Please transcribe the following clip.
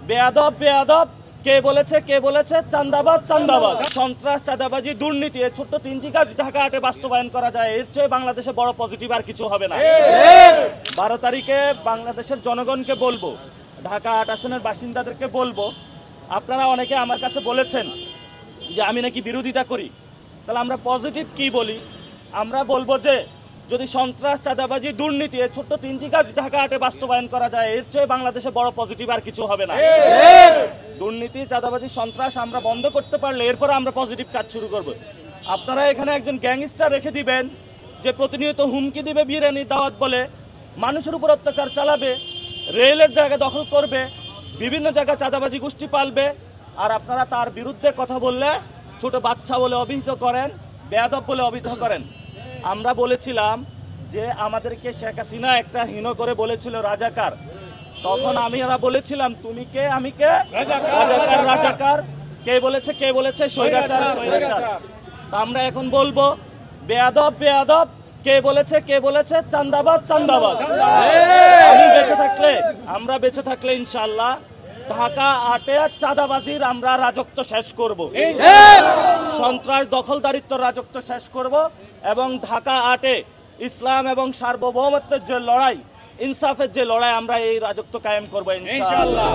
বেয়াদব বেয়াদব, কে বলেছে চাঁদাবাজ চাঁদাবাজ, সন্ত্রাস, চাঁদাবাজি, দুর্নীতি, এই ছোট্ট তিনটি কাজ ঢাকা হাটে বাস্তবায়ন করা যায়, এর চেয়ে বাংলাদেশে বড় পজিটিভ আর কিছু হবে না। 12 তারিখে বাংলাদেশের জনগণকে বলবো, ঢাকা 8 আসনের বাসিন্দাদেরকে বলবো, আপনারা অনেকে আমার কাছে বলেছেন যে আমি নাকি বিরোধিতা করি, তাহলে আমরা পজিটিভ কি বলি? আমরা বলবো যে যদি সন্ত্রাস, চাঁদাবাজি, দুর্নীতি, এই ছোট্ট তিনটি কাজ ঢাকা হাটে বাস্তবায়ন করা যায়, এর চেয়ে বাংলাদেশে বড় পজিটিভ আর কিছু হবে না। দুর্নীতি, চাঁদাবাজি, সন্ত্রাস আমরা বন্ধ করতে পারলে এরপর আমরা পজিটিভ কাজ শুরু করব। আপনারা এখানে একজন গ্যাংস্টার রেখে দিবেন যে প্রতিনিয়ত হুমকি দিবে, বিরিয়ানির দাওয়াত বলে, মানুষের উপর অত্যাচার চালাবে, রেলের জায়গা দখল করবে, বিভিন্ন জায়গায় চাঁদাবাজি গোষ্ঠী পালবে, আর আপনারা তার বিরুদ্ধে কথা বললে ছোট বাচ্চা বলে অভিহিত করেন, বেয়াদব বলে অভিহিত করেন। আমরা বলেছিলাম যে আমাদেরকে শেখ হাসিনা একটা হীন করে বলেছিল রাজাকার, তখন আমরা বলেছিলাম তুমি কে আমি কে, রাজাকার রাজাকার, কে বলেছে স্বৈরাচার স্বৈরাচার। তা আমরা এখন বলবো বেয়াদব বেয়াদব, কে বলেছে চাঁদাবাজ চাঁদাবাজ। আমরা বেঁচে থাকলে ইনশাআল্লাহ ঢাকা 8-এ চাঁদাবাজির আমরা রাজত্ব শেষ করব, সন্ত্রাস দখলদারিত্ব রাজত্ব শেষ করব, এবং ঢাকা 8-এ ইসলাম এবং সার্বভৌমত্বের যে লড়াই, ইনসাফের যে লড়াই, আমরা এই রাজত্ব কায়েম করবো ইনশাআল্লাহ।